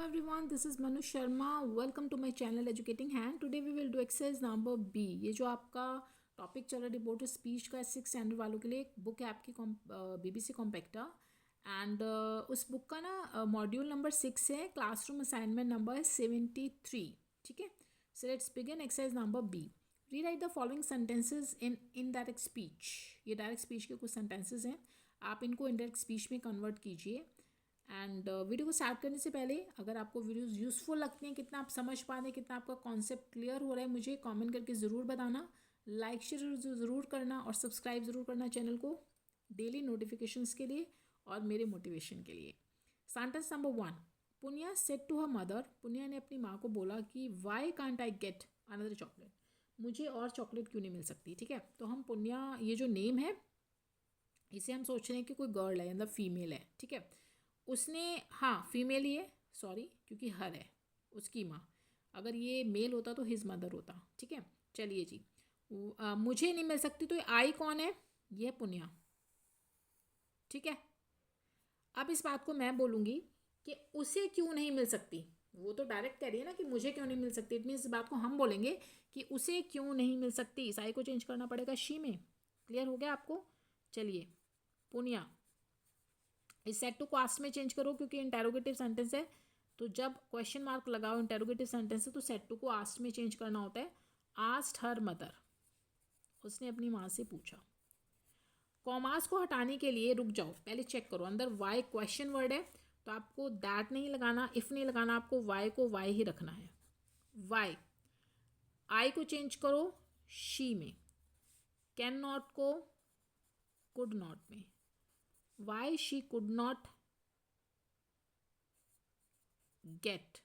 everyone, this is Manu Sharma. Welcome to my channel Educating Hand. Today we will do exercise number B. ये जो आपका topic चल रहा है reporter speech का 6th स्टैंडर्ड वालों के लिए एक बुक है आपकी BBC कॉम्पैक्टा एंड उस बुक का ना मॉड्यूल नंबर 6 है. क्लासरूम असाइनमेंट नंबर है 73. ठीक है, so let's begin exercise number B. Rewrite the following sentences in indirect speech. ये डायरेक्ट स्पीच के कुछ सेंटेंसेज हैं, आप इनको इनडायरेक्ट स्पीच में कन्वर्ट कीजिए. एंड वीडियो को स्टार्ट करने से पहले अगर आपको वीडियोस यूज़फुल लगती हैं, कितना आप समझ पा रहे हैं, कितना आपका कॉन्सेप्ट क्लियर हो रहा है, मुझे कमेंट करके ज़रूर बताना. लाइक शेयर ज़रूर करना और सब्सक्राइब ज़रूर करना चैनल को डेली नोटिफिकेशंस के लिए और मेरे मोटिवेशन के लिए. Sentence number 1. Puniya said to her mother. Puniya ने अपनी माँ को बोला कि why can't I get another chocolate. मुझे और चॉकलेट क्यों नहीं मिल सकती. ठीक है, तो हम पुनिया, ये जो नेम है इसे हम सोच रहे हैं कि कोई गर्ल है, मतलब फीमेल है. ठीक है, उसने, हाँ फीमेल ही है, सॉरी, क्योंकि हर है उसकी माँ. अगर ये मेल होता तो हिज मदर होता. ठीक है, चलिए जी. मुझे नहीं मिल सकती, तो आई कौन है? ये है पुनिया. ठीक है, अब इस बात को मैं बोलूँगी कि उसे क्यों नहीं मिल सकती. वो तो डायरेक्ट कह रही है ना कि मुझे क्यों नहीं मिल सकती. इट मीन्स इस बात को हम बोलेंगे कि उसे क्यों नहीं मिल सकती. इस आई को चेंज करना पड़ेगा शी में. क्लियर हो गया आपको? चलिए, पुनिया. इस सेट टू को आस्ट में चेंज करो क्योंकि इंटेरोगेटिव सेंटेंस है, तो जब क्वेश्चन मार्क लगाओ इंटेरोगेटिव सेंटेंस है तो सेट टू को आस्ट में चेंज करना होता है. Asked her mother. उसने अपनी माँ से पूछा. कॉमास को हटाने के लिए रुक जाओ, पहले चेक करो अंदर वाई क्वेश्चन वर्ड है, तो आपको दैट नहीं लगाना, इफ़ नहीं लगाना, आपको वाई को वाई ही रखना है. वाई. आई को चेंज करो शी में. कैन नॉट को कुड नॉट में. Why she could not get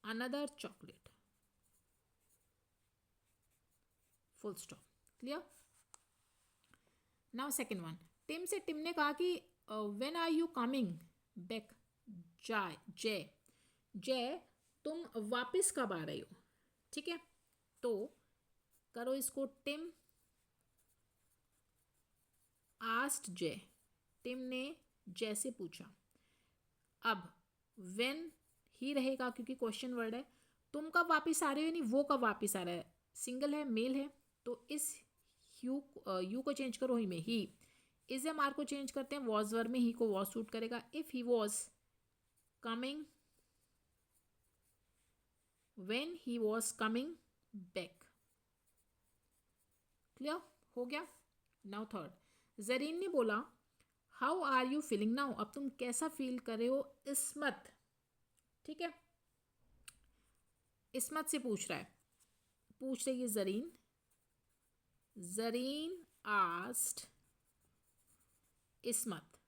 another chocolate. Full stop. Clear? Now second one. Tim से टिम ने कहा कि when are you coming back? जय. जय, तुम वापस कब आ रही हो. ठीक है, तो करो इसको. टिम आस्ट जय. टिम ने जय से पूछा. अब वेन ही रहेगा क्योंकि क्वेश्चन वर्ड है. तुम कब वापस आ रहे हो, यानी वो कब वापस आ रहा है. सिंगल है, मेल है, तो इस यू को चेंज करो ही में. ही. इज एम आर को चेंज करते हैं वॉज वर्ब में. ही को वॉज सूट करेगा. If he was coming, when he was coming back. Clear हो गया. Now third. जरीन ने बोला how are you feeling now. अब तुम कैसा फील कर रहे हो. इस्मत. ठीक है, इस्मत से पूछ रहा है. पूछ रही है जरीन. जरीन आस्ट इस्मत.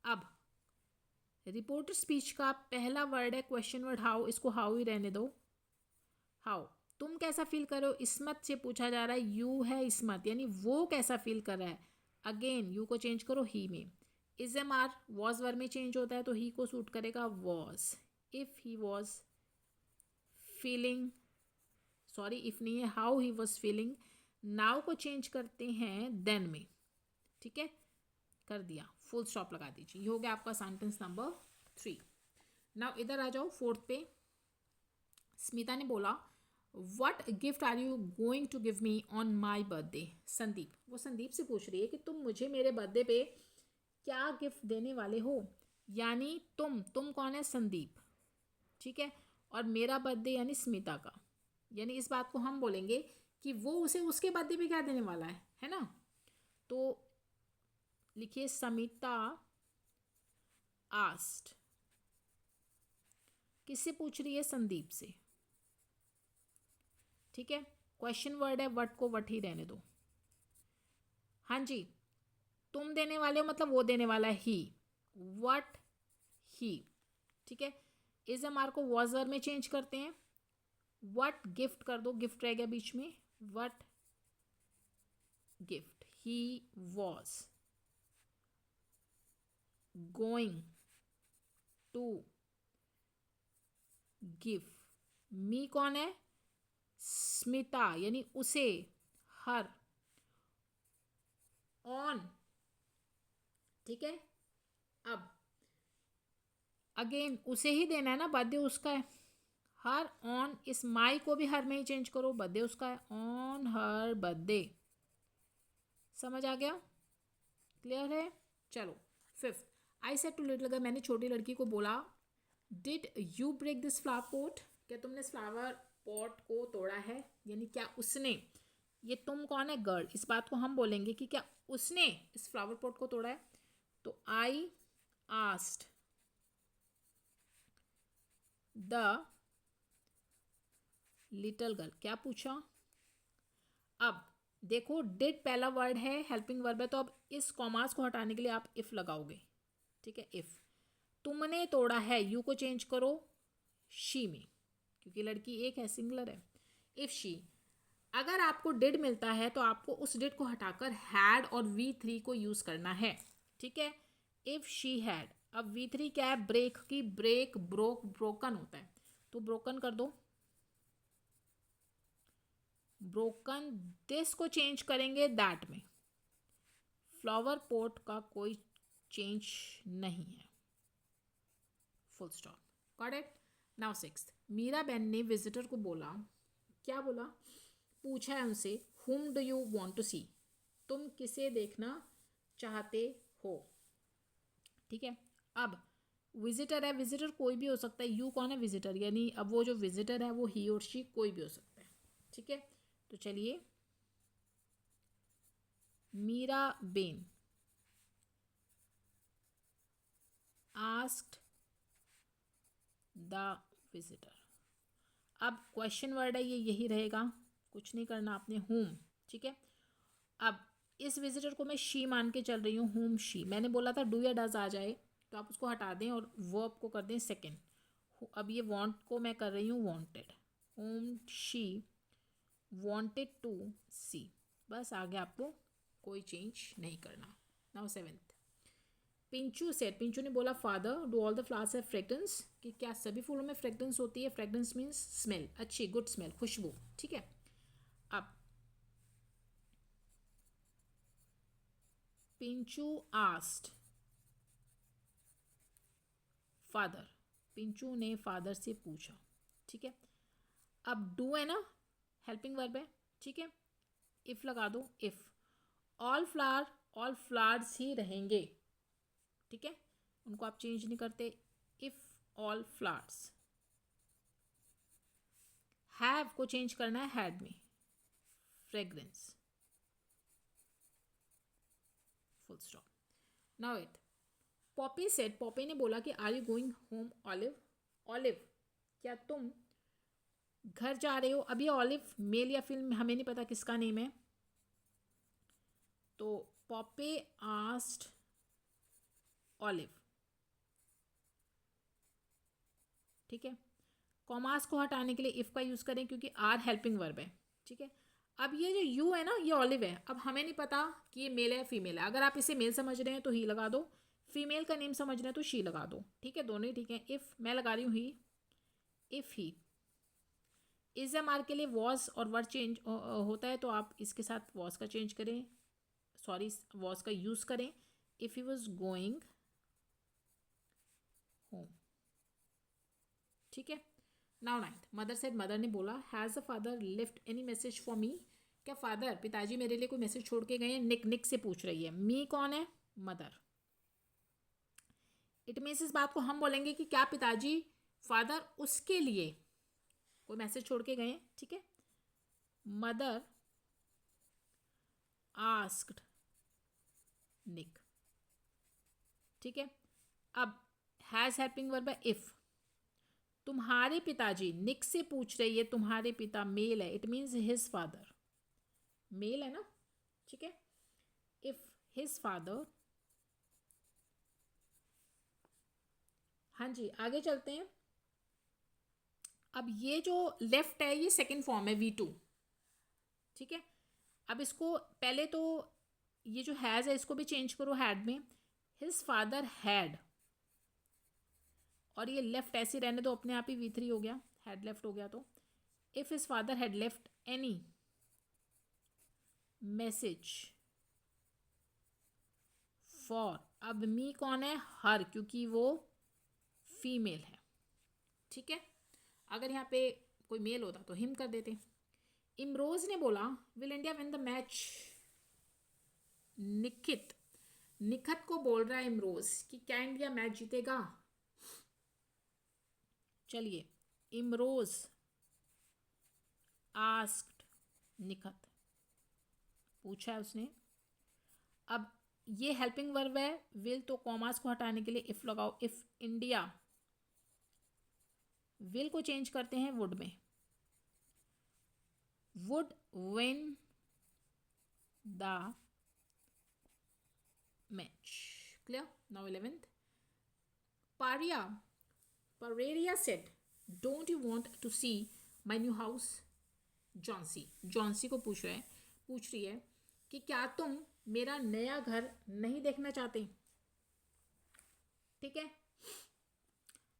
अब रिपोर्टर स्पीच का पहला वर्ड है क्वेश्चन वर्ड हाउ. इसको हाउ ही रहने दो. हाउ. तुम कैसा फील कर रहे हो. इस्मत से पूछा जा रहा है. यू है इस्मत, यानी वो कैसा फील कर रहा है. अगेन यू को चेंज करो ही में. Is am are was verb में चेंज होता है, तो ही को सूट करेगा was. If he was feeling, sorry if नहीं है, how he was feeling. Now को चेंज करते हैं देन में. ठीक है, कर दिया. फुल स्टॉप लगा दीजिए. ये हो गया आपका सेंटेंस नंबर 3. नाउ इधर आ जाओ 4th पे. स्मिता ने बोला what gift are you going to give me on my birthday. Sandeep. वो संदीप से पूछ रही है कि तुम मुझे मेरे बर्थडे पे क्या गिफ्ट देने वाले हो. यानी तुम कौन है. संदीप. ठीक है, और मेरा बर्थडे यानी स्मिता का. यानी इस बात को हम बोलेंगे कि वो उसे उसके बर्थडे पे क्या देने वाला है ना. तो लिखिए समिता आस्ट. किससे पूछ रही है. संदीप से. ठीक है, क्वेश्चन वर्ड है, वट को वट ही रहने दो. हाँ जी, तुम देने वाले हो मतलब वो देने वाला है. ही. What he. ठीक है, इज एम आर को वॉज वर्ब में चेंज करते हैं. वट गिफ्ट कर दो, गिफ्ट रह गया बीच में. What gift he was going to give me. कौन है. स्मिता, यानी उसे. हर. ऑन. ठीक है, अब अगेन उसे ही देना है ना, बर्थडे उसका है। हर ऑन इस माई को भी हर में ही चेंज करो, बर्थडे उसका है, ऑन हर बर्थडे। समझ आ गया? क्लियर है? चलो fifth, I said to little girl, मैंने छोटी लड़की को बोला, did you break this flower pot, क्या तुमने इस फ्लावर पॉट को तोड़ा है, यानी क्या उसने, ये तुम कौन है, गर्ल, इस बात को हम बोलेंगे कि क्या उसने इस फ्लावर पॉट को तोड़ा है। तो I asked the little girl, क्या पूछा। अब देखो डिड पहला वर्ड है, हेल्पिंग वर्ब है, तो अब इस कॉमास को हटाने के लिए आप इफ लगाओगे, ठीक है। इफ तुमने तोड़ा है, यू को चेंज करो शी में, क्योंकि लड़की एक है, सिंगुलर है। इफ शी, अगर आपको डिड मिलता है तो आपको उस डिड को हटाकर हैड और V3 को यूज करना है, ठीक है। इफ शी हैड, अब V3 क्या है, ब्रेक की, ब्रेक ब्रोक ब्रोकन होता है, तो ब्रोकन कर दो, ब्रोकन। दिस को चेंज करेंगे दैट में, फ्लावर पॉट का कोई चेंज नहीं है, full stop. Got it? Now sixth, Meera बहन ने विजिटर को बोला, क्या बोला, पूछा है उनसे, हुम डू यू वॉन्ट टू सी, तुम किसे देखना चाहते हो, ठीक है। अब विजिटर है, विजिटर कोई भी हो सकता है, यू कौन है, विजिटर, यानी अब वो जो विजिटर है वो ही और शी कोई भी हो सकता है, ठीक है। तो चलिए, Meera ben asked the visitor, अब क्वेश्चन वर्ड है ये, यही रहेगा, कुछ नहीं करना आपने, हुम, ठीक है। अब इस विजिटर को मैं शी मान के चल रही हूँ, हुम शी, मैंने बोला था डू या डज आ जाए तो आप उसको हटा दें और वर्ब को कर दें सेकेंड। अब ये वांट को मैं कर रही हूँ वांटेड, हुम शी वांटेड टू सी, बस आगे आपको कोई चेंज नहीं करना। Now seventh, Pinchoo said, Pinchoo ने बोला, father do all the flowers have fragrance, कि क्या सभी फूलों में फ्रेग्रेंस होती है, फ्रेग्रेंस मीन्स स्मेल, अच्छी, गुड स्मेल, खुशबू, ठीक है। अब पिंचू आस्क्ड फादर, पिंचू ने फादर से पूछा, ठीक है। अब डू है ना, हेल्पिंग वर्ब है, ठीक है। इफ लगा दो, if all flower, all flowers ही रहेंगे, ठीक है, उनको आप चेंज नहीं करते। इफ ऑल फ्लावर्स, हैव को चेंज करना है हैड में, fragrance, full stop. Now it, Poppy said, Poppy ने बोला कि are you going home Olive, Olive क्या तुम घर जा रहे हो। अभी ऑलिव मेल या फीमेल हमें नहीं पता किसका नेम है, तो पॉपी आस्क्ड ऑलिव, ठीक है। कॉमास को हटाने के लिए इफ का यूज करें क्योंकि आर हेल्पिंग वर्ब है, ठीक है। अब ये जो यू है ना, ये ऑलिव है, अब हमें नहीं पता कि ये मेल है फीमेल है, अगर आप इसे मेल समझ रहे हैं तो ही लगा दो, फीमेल का नेम समझ रहे हैं तो शी लगा दो, ठीक है, दोनों ही ठीक है। इफ मैं लगा रही हूँ he, if he, is am are के लिए वॉज और वर्ड चेंज होता है तो आप इसके साथ वॉज का चेंज करें, सॉरी वॉज का यूज करें। If he was going home, ठीक है। Now ninth, mother said, mother ने बोला, has a father left any message for me, क्या फादर, पिताजी मेरे लिए कोई मैसेज छोड़ के गए हैं। निक, निक से पूछ रही है, मी कौन है, मदर। इट मीन्स इस बात को हम बोलेंगे कि क्या पिताजी, फादर उसके लिए कोई मैसेज छोड़ के गए हैं, ठीक है। मदर आस्क्ड निक, ठीक है। अब हैज़ हेल्पिंग वर्ब है इफ, तुम्हारे पिताजी, निक से पूछ रही है, तुम्हारे पिता मेल है, it means his father, male है ना, ठीक है। इफ हिज फादर, हाँ जी आगे चलते हैं। अब ये जो लेफ्ट है ये सेकंड फॉर्म है V2, ठीक है। अब इसको पहले तो ये जो हैज़ है इसको भी चेंज करो हैड में, हिज फादर हैड, और ये लेफ्ट ऐसे रहने दो, अपने आप ही V3 हो गया, हैड लेफ्ट हो गया। तो if his father had left any message for अब मी कौन है, हर, क्योंकि वो फीमेल है, ठीक है। अगर यहाँ पे कोई मेल होता तो हिम कर देते। इमरोज ने बोला will India win the match. Nikhit, Nikhat को बोल रहा है इमरोज कि क्या इंडिया मैच जीतेगा। चलिए, इमरोज आस्क्ड निखत, पूछा है उसने। अब ये हेल्पिंग वर्ब है, विल तो कॉमास को हटाने के लिए इफ लगाओ। इफ इंडिया, विल को चेंज करते हैं वुड में, would win the match. Clear. Now 11th, Pareria said, "Don't you want to see my new house?" Johnsy को पूछ रही है कि क्या तुम मेरा नया घर नहीं देखना चाहते। ठीक है।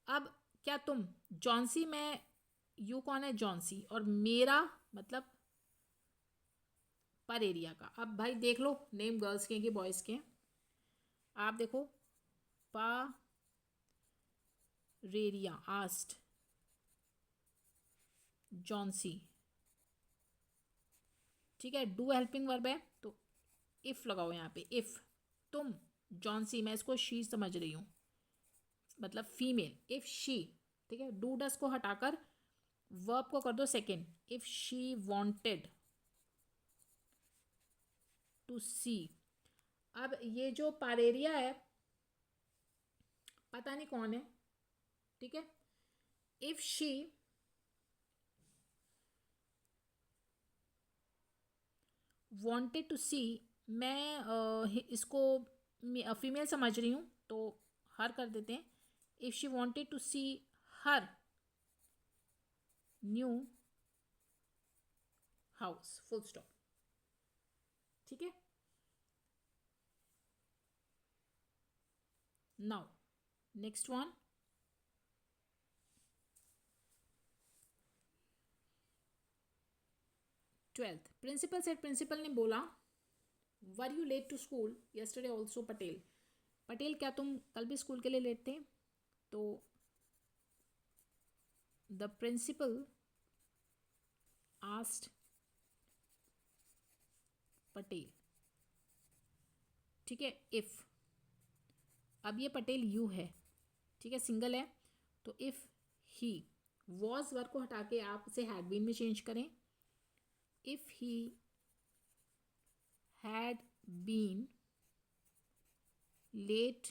अब क्या तुम, जॉन्सी में यू कौन है, जॉन्सी, और मेरा मतलब परेरिया का। अब भाई देख लो नेम गर्ल्स के हैं कि बॉयज़ के हैं। आप देखो, रेरिया आस्ट जॉन्सी, ठीक है। डू हेल्पिंग वर्ब है तो इफ लगाओ यहाँ पे। इफ तुम, जॉन्सी, मैं इसको शी समझ रही हूँ, मतलब फीमेल। इफ शी, ठीक है। डू डस को हटाकर वर्ब को कर दो second. If she wanted to see. अब ये जो पारेरिया है पता नहीं कौन है, ठीक है। इफ शी वांटेड टू सी, मैं इसको फीमेल समझ रही हूँ तो हर कर देते हैं। If she wanted to see her new house, full stop, ठीक है। Now next one, 12th, principal said, principal ने बोला were you late to school yesterday also Patel. Patel क्या तुम कल भी स्कूल के लिए लेट थे। तो द प्रिंसिपल आस्क्ड पटेल, ठीक है। इफ, अब ये पटेल यू है, ठीक है, सिंगल है, तो इफ ही, वॉज वर्ब को हटा के आप उसे हैड बीन में चेंज करें। If he had been late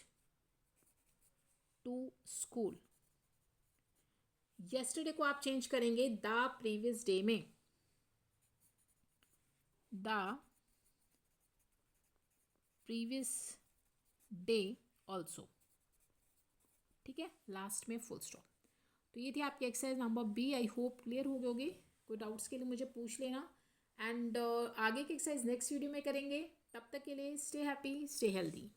to school, yesterday को आप चेंज करेंगे द प्रीवियस डे में, द प्रीवियस डे ऑल्सो, ठीक है। लास्ट में फुल स्टॉप। तो ये थी आपकी exercise number B. I hope clear हो गई होगी। कोई डाउट्स के लिए मुझे पूछ लेना। एंड आगे की एक्सरसाइज नेक्स्ट वीडियो में करेंगे। तब तक के लिए स्टे हैप्पी, स्टे हेल्दी।